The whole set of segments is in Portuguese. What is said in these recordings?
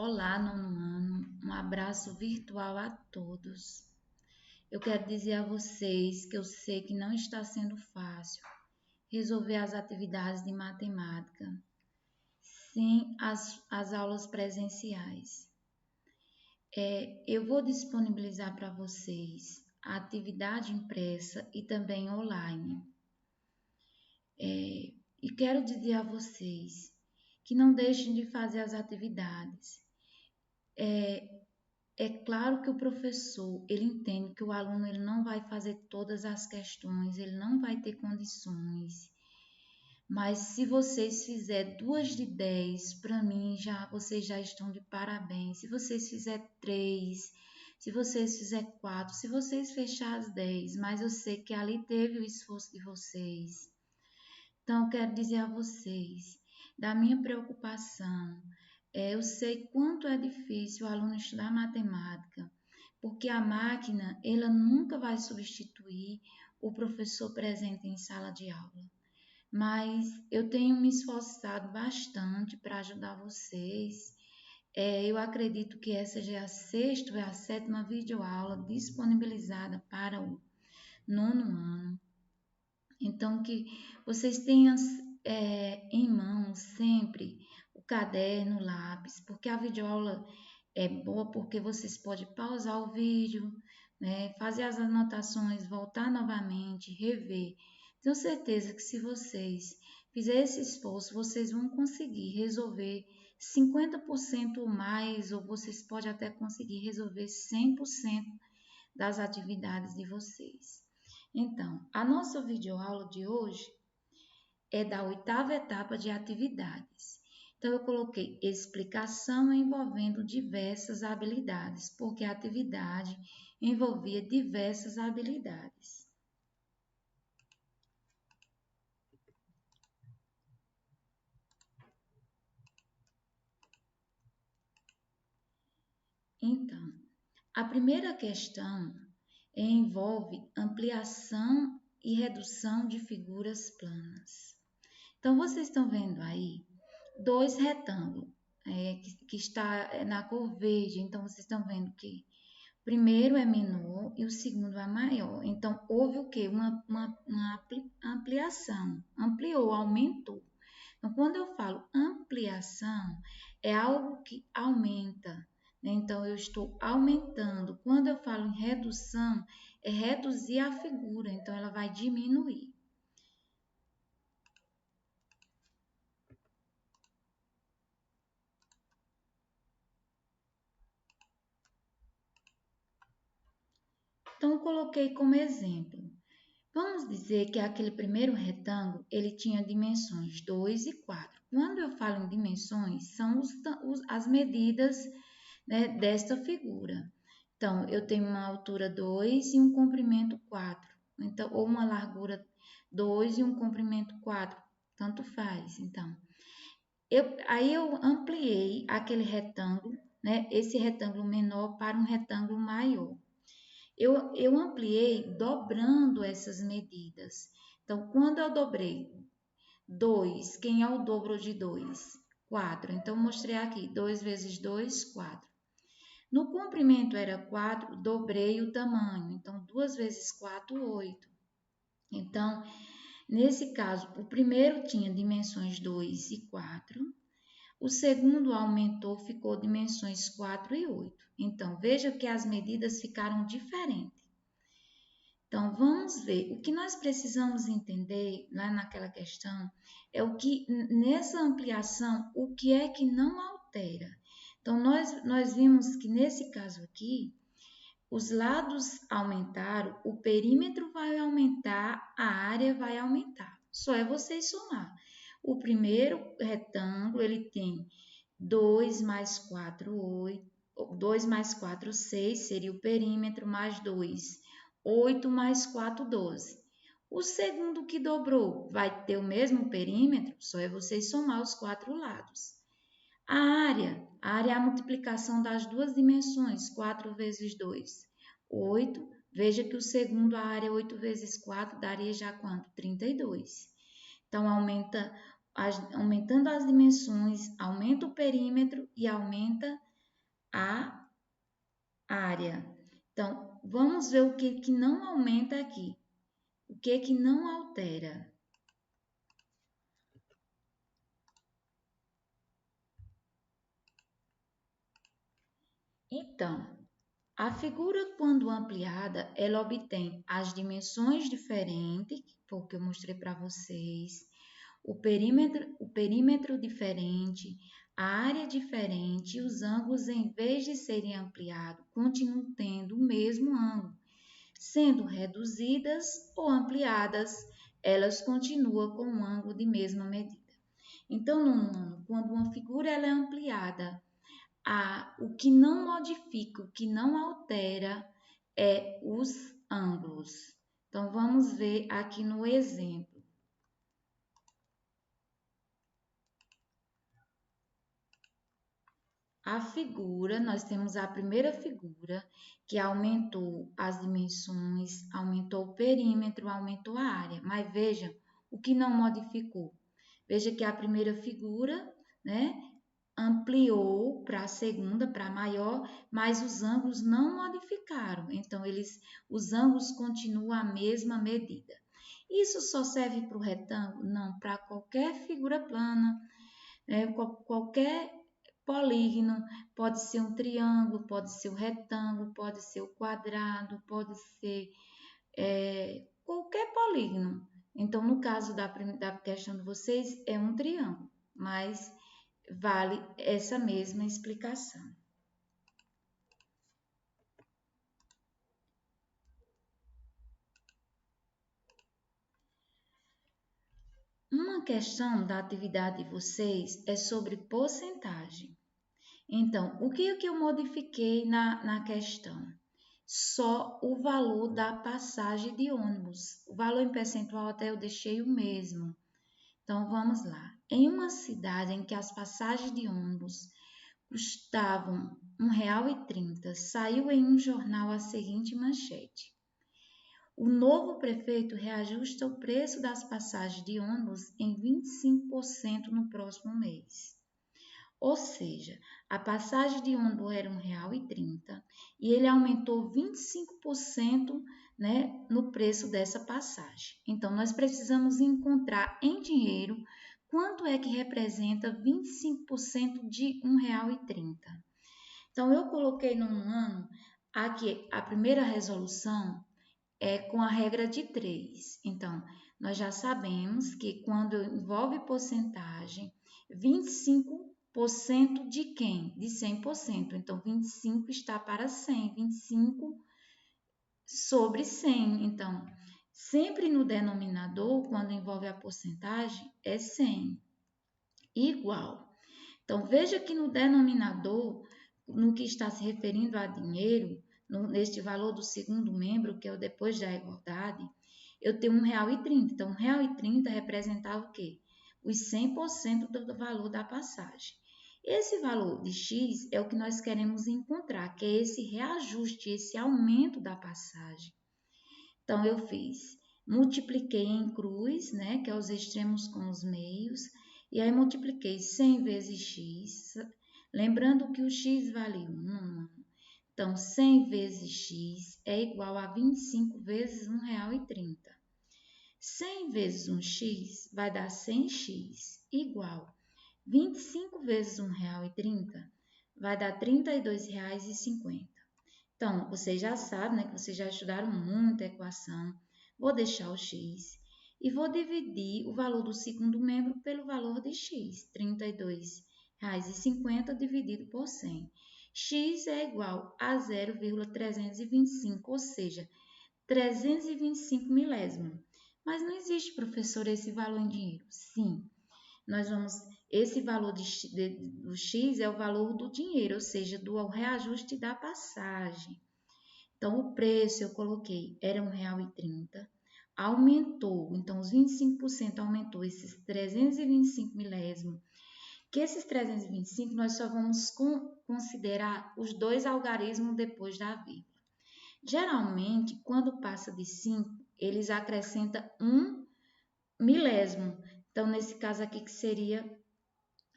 Olá, nono ano, um abraço virtual a todos. Eu quero dizer a vocês que eu sei que não está sendo fácil resolver as atividades de matemática sem as aulas presenciais. Eu vou disponibilizar para vocês a atividade impressa e também online. E quero dizer a vocês que não deixem de fazer as atividades. É claro que o professor, ele entende que o aluno ele não vai fazer todas as questões, ele não vai ter condições. Mas se vocês fizerem 2 de 10, para mim vocês já estão de parabéns. Se vocês fizerem 3, se vocês fizerem 4, se vocês fecharem as 10, mas eu sei que ali teve o esforço de vocês. Então, eu quero dizer a vocês da minha preocupação. Eu sei quanto é difícil o aluno estudar matemática, porque a máquina, ela nunca vai substituir o professor presente em sala de aula. Mas eu tenho me esforçado bastante para ajudar vocês. Eu acredito que essa já é a sexta ou a sétima videoaula disponibilizada para o nono ano. Então, que vocês tenham em mão sempre o caderno, o lápis, porque a videoaula é boa porque vocês podem pausar o vídeo, né, fazer as anotações, voltar novamente, rever. Tenho certeza que se vocês fizerem esse esforço, vocês vão conseguir resolver 50% ou mais, ou vocês podem até conseguir resolver 100% das atividades de vocês. Então, a nossa videoaula de hoje é da 8ª etapa de atividades. Então, eu coloquei explicação envolvendo diversas habilidades, porque a atividade envolvia diversas habilidades. Então, a primeira questão envolve ampliação e redução de figuras planas. Então, vocês estão vendo aí 2 retângulos que está na cor verde. Então, vocês estão vendo que o primeiro é menor e o segundo é maior. Então, houve o quê? Uma ampliação, ampliou, aumentou. Então, quando eu falo ampliação, é algo que aumenta, né? Então, eu estou aumentando. Quando eu falo em redução, é reduzir a figura. Então, ela vai diminuir. Então, eu coloquei como exemplo. Vamos dizer que aquele primeiro retângulo, ele tinha dimensões 2 e 4. Quando eu falo em dimensões, são as medidas, né, desta figura. Então, eu tenho uma altura 2 e um comprimento 4. Então, ou uma largura 2 e um comprimento 4. Tanto faz. Então, aí eu ampliei aquele retângulo, né, esse retângulo menor para um retângulo maior. Eu ampliei dobrando essas medidas. Então, quando eu dobrei 2, quem é o dobro de 2? 4. Então, mostrei aqui, 2 vezes 2, 4. No comprimento era 4, dobrei o tamanho. Então, 2 vezes 4, 8. Então, nesse caso, o primeiro tinha dimensões 2 e 4. O segundo aumentou, ficou dimensões 4 e 8. Então, veja que as medidas ficaram diferentes. Então, vamos ver. O que nós precisamos entender lá naquela questão é o que, nessa ampliação, o que é que não altera. Então, nós vimos que nesse caso aqui, os lados aumentaram, o perímetro vai aumentar, a área vai aumentar. Só é vocês somar. O primeiro retângulo, ele tem 2 mais 4, 8. 2 mais 4, 6, seria o perímetro, mais 2. 8 mais 4, 12. O segundo que dobrou vai ter o mesmo perímetro, só é vocês somar os 4 lados. A área é a multiplicação das duas dimensões, 4 vezes 2, 8. Veja que o segundo, a área 8 vezes 4, daria já quanto? 32. Então, aumentando as dimensões, aumenta o perímetro e aumenta a área. Então, vamos ver o que não aumenta aqui. O que não altera? Então, a figura, quando ampliada, ela obtém as dimensões diferentes, que foi o que eu mostrei para vocês, o perímetro diferente, a área diferente e os ângulos, em vez de serem ampliados, continuam tendo o mesmo ângulo. Sendo reduzidas ou ampliadas, elas continuam com um ângulo de mesma medida. Então, no nono, quando uma figura ela é ampliada, o que não modifica, o que não altera é os ângulos. Então, vamos ver aqui no exemplo. A figura, nós temos a primeira figura, que aumentou as dimensões, aumentou o perímetro, aumentou a área. Mas veja o que não modificou. Veja que a primeira figura, né, ampliou para a segunda, para a maior, mas os ângulos não modificaram. Então, os ângulos continuam a mesma medida. Isso só serve para o retângulo? Não, para qualquer figura plana, né, qualquer polígono, pode ser um triângulo, pode ser um retângulo, pode ser o quadrado, pode ser qualquer polígono. Então, no caso da questão de vocês, é um triângulo, mas vale essa mesma explicação. Uma questão da atividade de vocês é sobre porcentagem. Então, o que eu modifiquei na questão? Só o valor da passagem de ônibus. O valor em percentual até eu deixei o mesmo. Então, vamos lá. Em uma cidade em que as passagens de ônibus custavam R$ 1,30, saiu em um jornal a seguinte manchete: o novo prefeito reajusta o preço das passagens de ônibus em 25% no próximo mês. Ou seja, a passagem de ônibus era R$ 1,30 e ele aumentou 25%, né, no preço dessa passagem. Então, nós precisamos encontrar em dinheiro quanto é que representa 25% de R$ 1,30. Então, eu coloquei no ano, aqui a primeira resolução é com a regra de 3. Então, nós já sabemos que quando envolve porcentagem, 25% de quem? De 100%. Então, 25 está para 100, 25 sobre 100. Então, sempre no denominador, quando envolve a porcentagem, é 100. Igual. Então, veja que no denominador, no que está se referindo a dinheiro, neste valor do segundo membro, que é o depois da igualdade, eu tenho R$ 1,30. Então, R$ 1,30 representava o quê? Os 100% do valor da passagem. Esse valor de X é o que nós queremos encontrar, que é esse reajuste, esse aumento da passagem. Então, eu multipliquei em cruz, né, que é os extremos com os meios, e aí multipliquei 100 vezes X, lembrando que o X vale 1. Então, 100 vezes X é igual a 25 vezes R$ 1,30. 100 vezes 1x vai dar 100x, igual 25 vezes R$ 1,30 vai dar R$ 32,50. Então, vocês já sabem, né, que vocês já estudaram muito a equação. Vou deixar o x e vou dividir o valor do segundo membro pelo valor de x, R$ 32,50 dividido por 100. X é igual a 0,325, ou seja, 325 milésimos. Mas não existe, professor, esse valor em dinheiro. Sim, esse valor do X é o valor do dinheiro, ou seja, do reajuste da passagem. Então, o preço eu coloquei era R$ 1,30, aumentou, então os 25% aumentou esses 325 milésimos, que esses 325 nós só vamos considerar os dois algarismos depois da vírgula. Geralmente, quando passa de 5, eles acrescentam 1 milésimo. Então, nesse caso aqui, que seria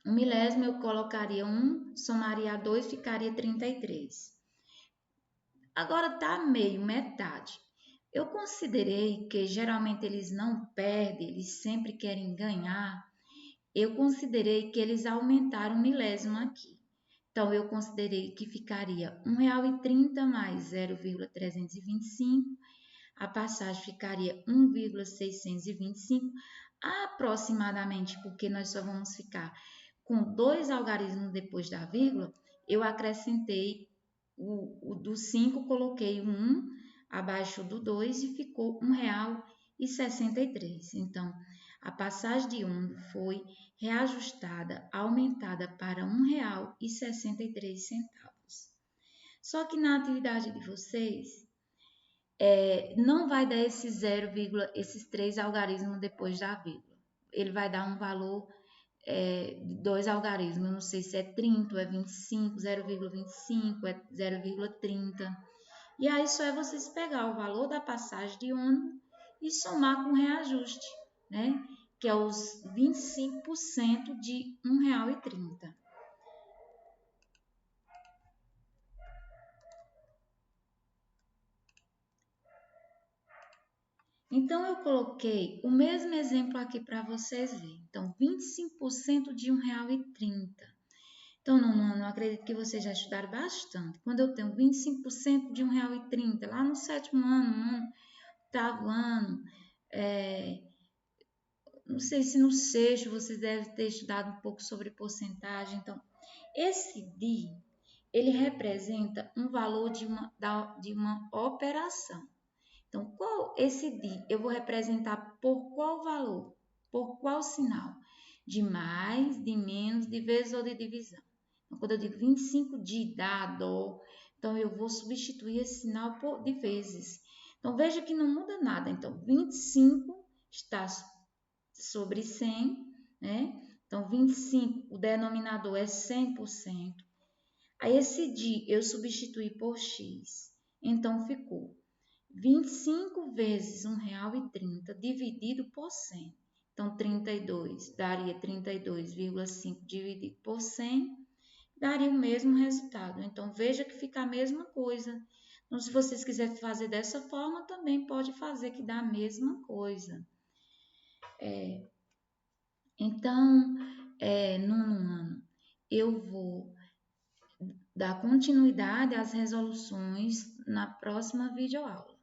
Um milésimo eu colocaria 1, somaria 2, ficaria 33. Agora tá meio, metade. Eu considerei que geralmente eles não perdem, eles sempre querem ganhar. Eu considerei que eles aumentaram um milésimo aqui. Então, eu considerei que ficaria R$ 1,30 mais 0,325. A passagem ficaria 1,625, aproximadamente, porque nós só vamos ficar com 2 algarismos depois da vírgula. Eu acrescentei o do 5, coloquei o 1 abaixo do 2 e ficou R$ 1,63. Então, a passagem de 1 foi reajustada, aumentada para R$ 1,63. Só que na atividade de vocês, não vai dar esse 0, esses 3 algarismos depois da vírgula. Ele vai dar um valor de 2 algarismos. Eu não sei se é 30 ou é 25, 0,25, é 0,30. E aí só é vocês pegar o valor da passagem de ônibus e somar com reajuste, né? Que é os 25% de R$ 1,30. Então, eu coloquei o mesmo exemplo aqui para vocês verem. Então, 25% de R$ 1,30. Então, não acredito que vocês já estudaram bastante. Quando eu tenho 25% de R$ 1,30, lá no 7º ano, no 8º ano, não sei se no 6º vocês devem ter estudado um pouco sobre porcentagem. Então, esse DI, ele representa um valor de uma operação. Então, esse DI eu vou representar por qual valor? Por qual sinal? De mais, de menos, de vezes ou de divisão. Então, quando eu digo 25 de dado, então eu vou substituir esse sinal por de vezes. Então, veja que não muda nada. Então, 25 está sobre 100, né? Então, 25, o denominador é 100%. Aí, esse DI eu substituí por X. Então, ficou 25 vezes R$ 1,30 dividido por 100. Então, 32 daria 32,5 dividido por 100, daria o mesmo resultado. Então, veja que fica a mesma coisa. Então, se vocês quiserem fazer dessa forma, também pode fazer que dá a mesma coisa. Então, no ano, eu vou dar continuidade às resoluções na próxima videoaula.